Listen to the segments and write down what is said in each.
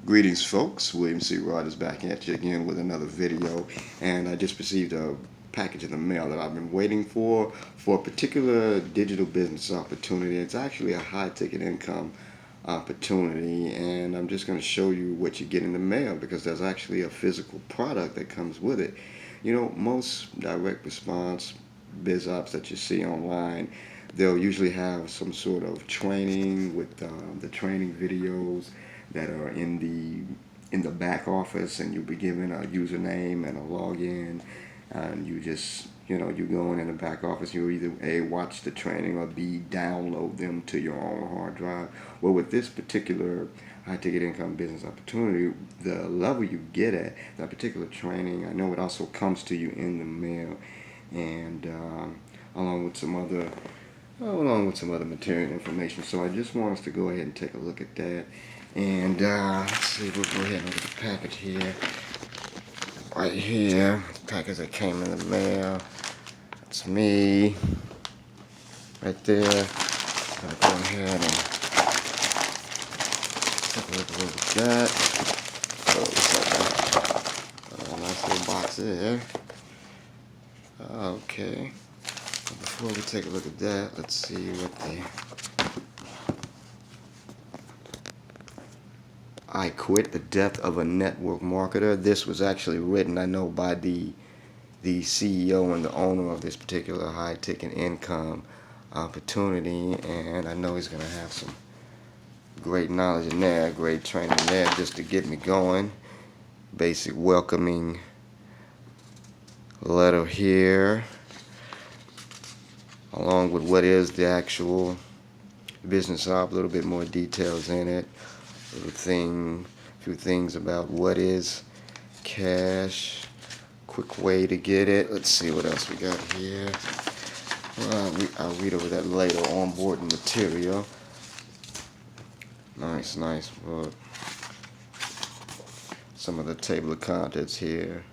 Greetings, folks. William C. Rod is back at you again with another video, and I just received a package in the mail that I've been waiting for a particular digital business opportunity. It's actually a high-ticket income opportunity, and I'm just going to show you what you get in the mail because there's actually a physical product that comes with it. You know, most direct response biz ops that you see online, they'll usually have some sort of training with the training videos that are in the back office, and you'll be given a username and a login, and you go in the back office. You either A, watch the training, or B, download them to your own hard drive. Well, with this particular high ticket income business opportunity, the level you get at that particular training, I know it also comes to you in the mail, and along with some other material information. So I just want us to go ahead and take a look at that. And let's see, we'll go ahead and look at the package here. Right here, the package that came in the mail. That's me. Right there. I'll go ahead and take a look at that. So looks like a nice little box there. Okay. Before we take a look at that, let's see what I Quit: The Death of a Network Marketer. This was actually written, I know, by the CEO and the owner of this particular high ticket income opportunity, and I know he's going to have some great knowledge in there, great training there just to get me going. Basic welcoming letter here, along with what is the actual business op, a little bit more details in it. A few things about what is cash, quick way to get it. Let's see what else we got here. Well, I'll read over that later. Onboarding material. Nice book. Some of the table of contents here.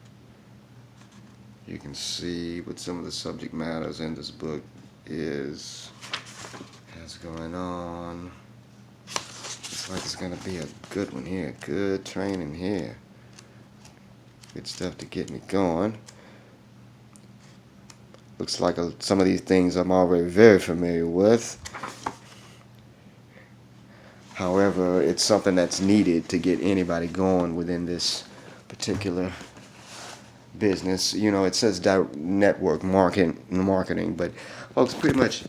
You can see what some of the subject matters in this book has going on. Looks like it's going to be a good one here. Good training here. Good stuff to get me going. Looks like some of these things I'm already very familiar with. However, it's something that's needed to get anybody going within this particular business. You know, it says network marketing, but folks, pretty much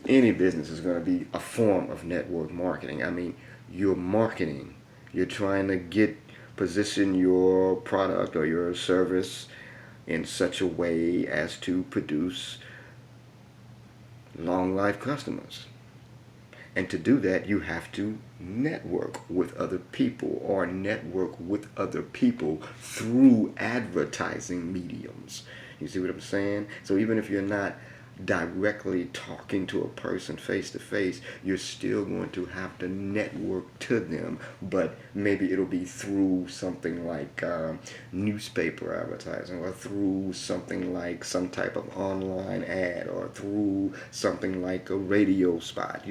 any business is going to be a form of network marketing. I mean, you're marketing. You're trying to position your product or your service in such a way as to produce long life customers. And to do that, you have to network with other people, or network with other people through advertising mediums. You see what I'm saying? So even if you're not directly talking to a person face to face, you're still going to have to network to them, but maybe it'll be through something like newspaper advertising, or through something like some type of online ad, or through something like a radio spot,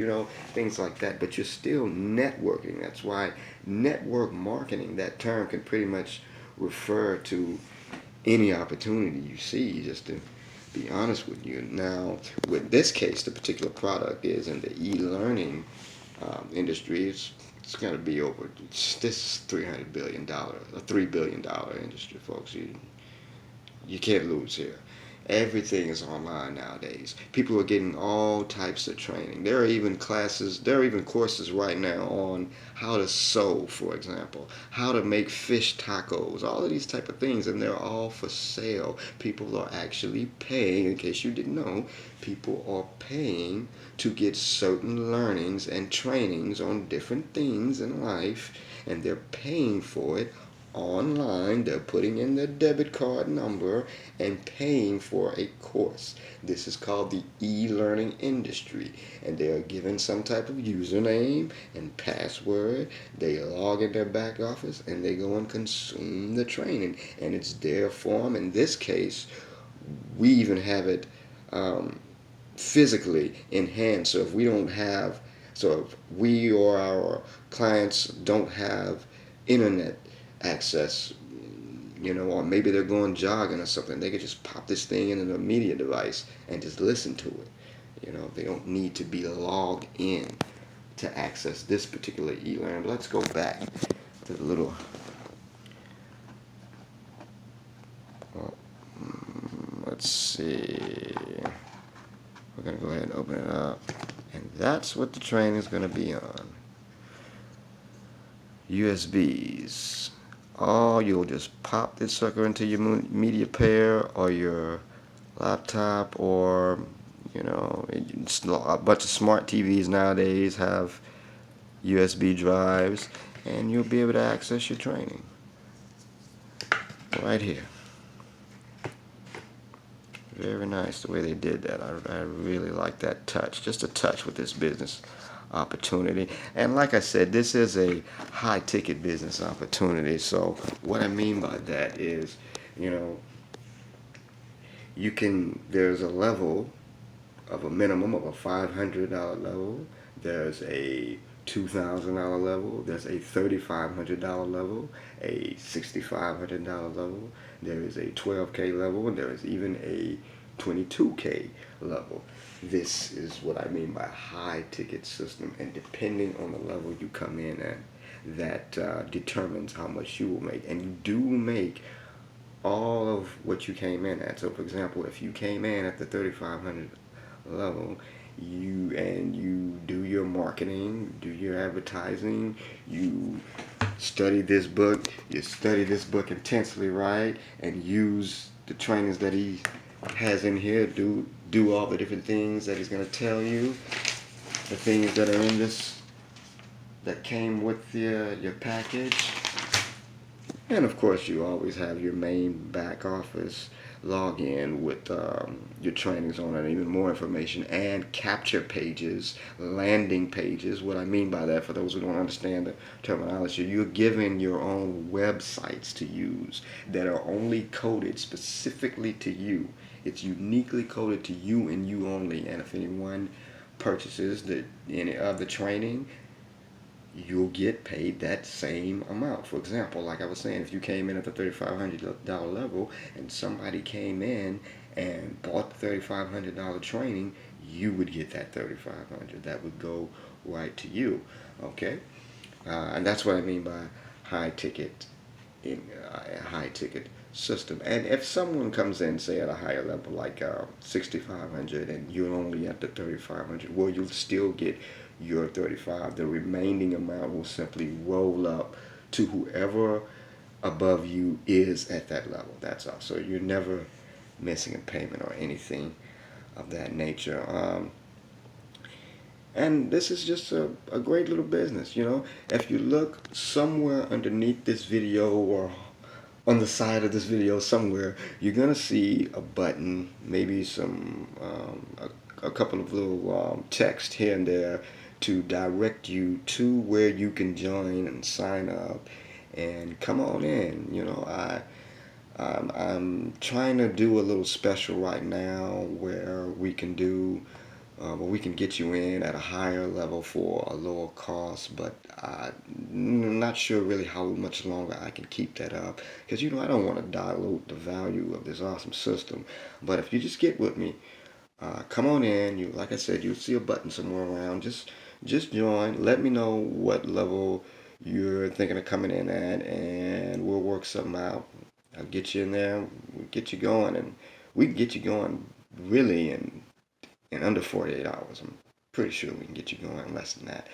things like that. But you're still networking. That's why network marketing, that term, can pretty much refer to any opportunity you see, just to be honest with you. Now, with this case, the particular product is in the e-learning industry. It's going to be over this $300 billion, a $3 billion industry, folks. You can't lose here. Everything is online nowadays. People are getting all types of training. There are even courses right now on how to sew, for example, how to make fish tacos, all of these type of things, and they're all for sale. People are actually paying, in case you didn't know, people are paying to get certain learnings and trainings on different things in life, and they're paying for it online. They're putting in their debit card number and paying for a course. This is called the e-learning industry, and they are given some type of username and password. They log in their back office and they go and consume the training, and it's their form. In this case, we even have it physically in hand. So if we or our clients don't have internet access, or maybe they're going jogging or something. They could just pop this thing into the media device and just listen to it. They don't need to be logged in to access this particular e-learning. But let's go back to the little. Let's see. We're gonna go ahead and open it up, and that's what the training is gonna be on. USBs. Oh, you'll just pop this sucker into your media player or your laptop, or a bunch of smart TVs nowadays have USB drives, and you'll be able to access your training right here. Very nice the way they did that. I really like that touch, just a touch with this business opportunity. And like I said, this is a high ticket business opportunity. So what I mean by that is, there's a level of a minimum of a $500 level. There's a $2,000 level. There's a $3,500 level, a $6,500 level. There is a 12K level, and there is even a 22K level. This is what I mean by high ticket system, and depending on the level you come in at, that determines how much you will make. And you do make all of what you came in at. So for example, if you came in at the 3,500 level, you do your marketing, do your advertising, you study this book intensely, right? And use the trainings that he has in here, do all the different things that he's going to tell you, the things that are in this, that came with your package. And of course, you always have your main back office login with your trainings on it, even more information, and capture pages, landing pages. What I mean by that, for those who don't understand the terminology, you're given your own websites to use that are only coded specifically to you. It's uniquely coded to you and you only. And if anyone purchases any of the training, you'll get paid that same amount. For example, like I was saying, if you came in at the $3,500 level and somebody came in and bought the $3,500 training, you would get that $3,500. That would go right to you. Okay, and that's what I mean by high ticket in a high ticket system. And if someone comes in, say at a higher level like 6,500, and you're only at the 3,500, well, you'll still get your 35. The remaining amount will simply roll up to whoever above you is at that level. That's all. So you're never missing a payment or anything of that nature. And this is just a great little business. If you look somewhere underneath this video or on the side of this video somewhere, you're gonna see a button, maybe some a couple of little text here and there to direct you to where you can join and sign up and come on in. I'm trying to do a little special right now where we can get you in at a higher level for a lower cost, but I'm not sure really how much longer I can keep that up, because I don't want to dilute the value of this awesome system. But if you just get with me, come on in. Like I said, you'll see a button somewhere around. Just join. Let me know what level you're thinking of coming in at, and we'll work something out. I'll get you in there. We'll get you going, and we can get you going really in under 48 hours. I'm pretty sure we can get you going in less than that.